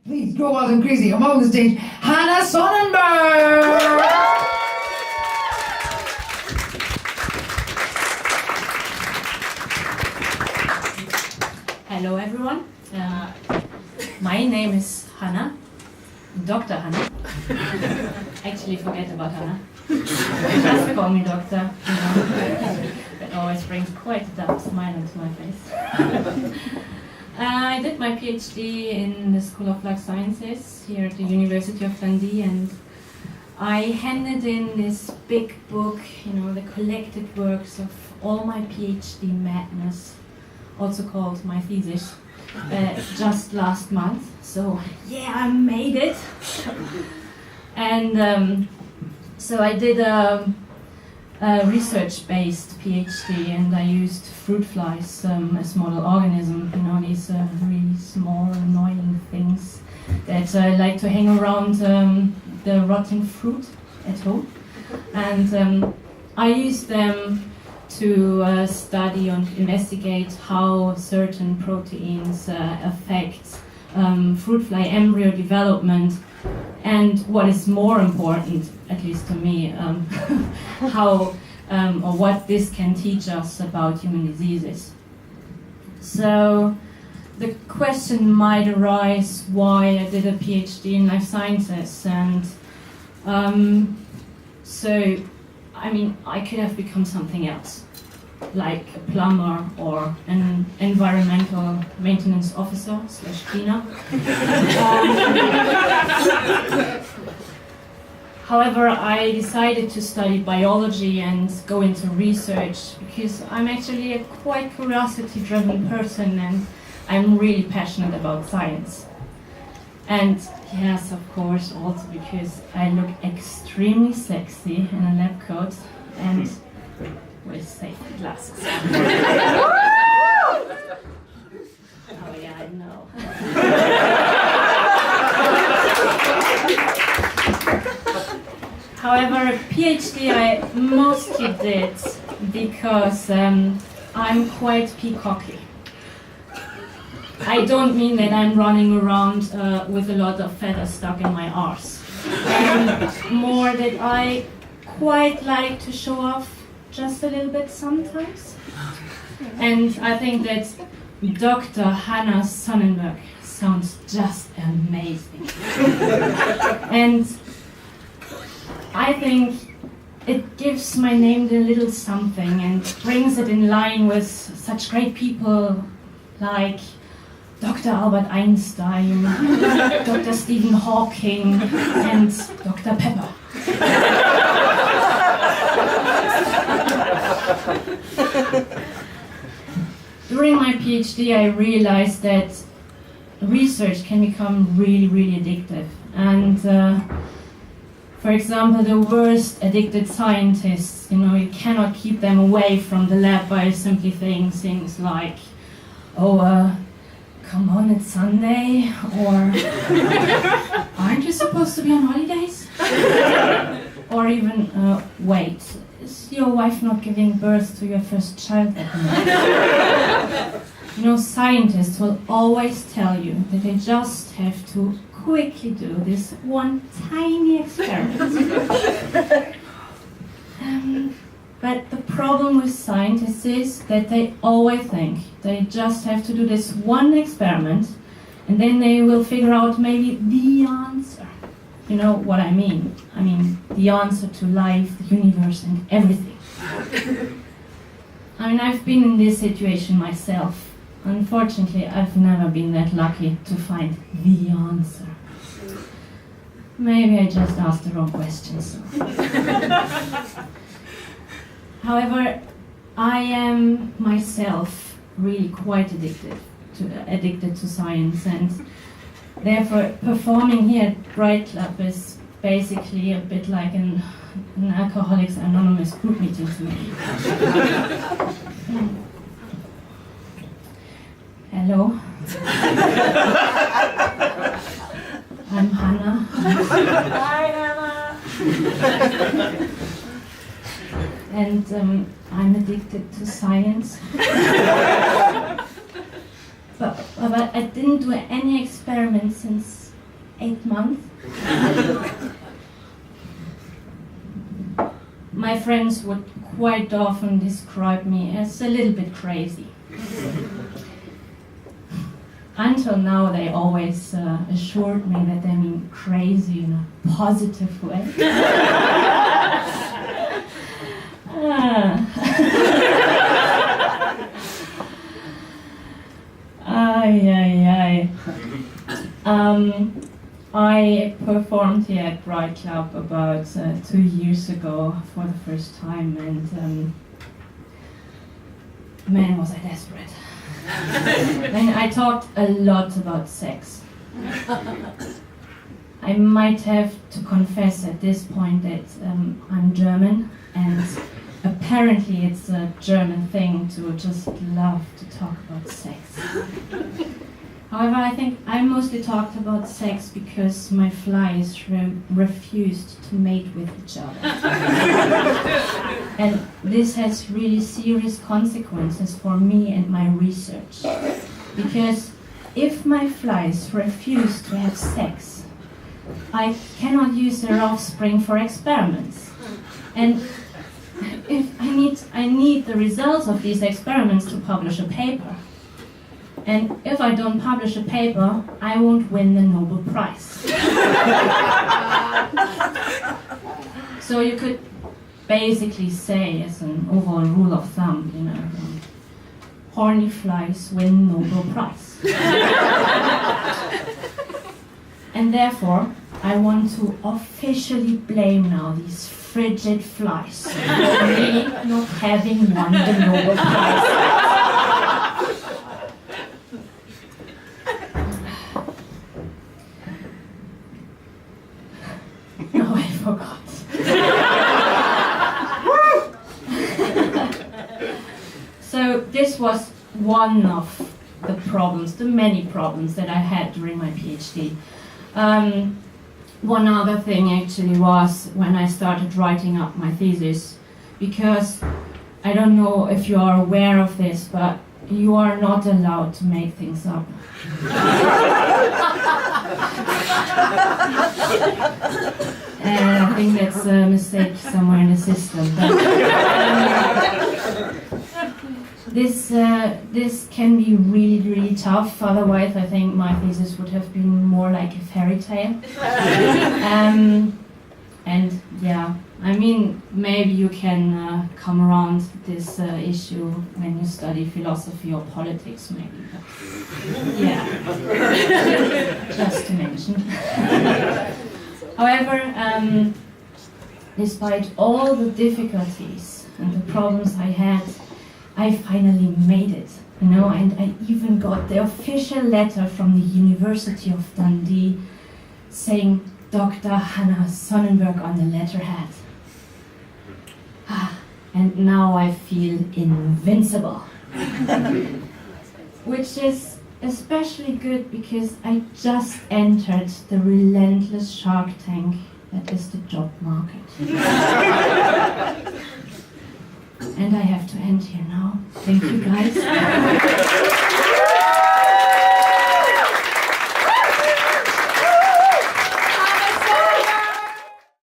Please go wild and crazy. Come on the stage, Hannah Sonnenberg! Hello everyone. My name is Hannah, Dr. Hannah. Actually, forget about Hannah. Just call me Doctor. You know. That always brings quite a dark smile into my face. I did my PhD in the School of Life Sciences here at the University of Dundee, and I handed in this big book, you know, the collected works of all my PhD madness, also called my thesis, just last month. So yeah, I made it. And so I did a research-based PhD, and I used fruit flies as model organism. You know, these really small, annoying things that like to hang around the rotting fruit at home. And I used them to study and investigate how certain proteins affect fruit fly embryo development, and what is more important, at least to me, how or what this can teach us about human diseases. So the question might arise why I did a PhD in life sciences, and so I mean, I could have become something else, like a plumber or an environmental maintenance officer / cleaner. However, I decided to study biology and go into research because I'm actually a quite curiosity-driven person, and I'm really passionate about science. And yes, of course, also because I look extremely sexy in a lab coat and with safety glasses. Oh yeah, I know. However, PhD I mostly did because I'm quite peacocky. I don't mean that I'm running around with a lot of feathers stuck in my arse. More that I quite like to show off just a little bit sometimes. And I think that Dr. Hannah Sonnenberg sounds just amazing. And I think it gives my name a little something and brings it in line with such great people like Dr. Albert Einstein, Dr. Stephen Hawking, and Dr. Pepper. During my PhD, I realized that research can become really, really addictive. And for example, the worst addicted scientists, you know, you cannot keep them away from the lab by simply saying things like, oh, come on, it's Sunday, or aren't you supposed to be on holidays? Or even, wait, is your wife not giving birth to your first child at the moment? You know, scientists will always tell you that they just have to quickly do this one tiny experiment. But the problem with scientists is that they always think they just have to do this one experiment, and then they will figure out maybe the answer. You know what I mean? I mean, the answer to life, the universe, and everything. I mean, I've been in this situation myself. Unfortunately, I've never been that lucky to find the answer. Maybe I just asked the wrong questions. However, I am myself really quite addicted to science, and therefore performing here at Bright Club is basically a bit like an Alcoholics Anonymous group meeting to me. Hello. I'm Hannah. Hi, Hannah. And I'm addicted to science. But I didn't do any experiments since 8 months. My friends would quite often describe me as a little bit crazy. Until now, they always assured me that they mean crazy in a positive way. I performed here at Bright Club about 2 years ago for the first time, and man, was I desperate. Then I talked a lot about sex. I might have to confess at this point that I'm German, and apparently it's a German thing to just love to talk about sex. However, I think I mostly talked about sex because my flies refused to mate with each other. And this has really serious consequences for me and my research. Because if my flies refuse to have sex, I cannot use their offspring for experiments. And if I need the results of these experiments to publish a paper. And if I don't publish a paper, I won't win the Nobel Prize. So you could basically say, as an overall rule of thumb, horny flies win Nobel Prize. And therefore, I want to officially blame now these frigid flies for me not having won the Nobel Prize. No, I forgot. So this was one of the problems, the many problems that I had during my PhD. One other thing actually was when I started writing up my thesis, because I don't know if you are aware of this, but you are not allowed to make things up. I think that's a mistake somewhere in the system. But, this can be really, really tough. Otherwise, I think my thesis would have been more like a fairy tale. And yeah, I mean, maybe you can come around this issue when you study philosophy or politics, maybe. But, yeah, just to mention. However, despite all the difficulties and the problems I had, I finally made it, and I even got the official letter from the University of Dundee saying Dr. Hannah Sonnenberg on the letterhead. And now I feel invincible. Which is especially good because I just entered the relentless shark tank that is the job market. And I have to end here now. Thank you, guys.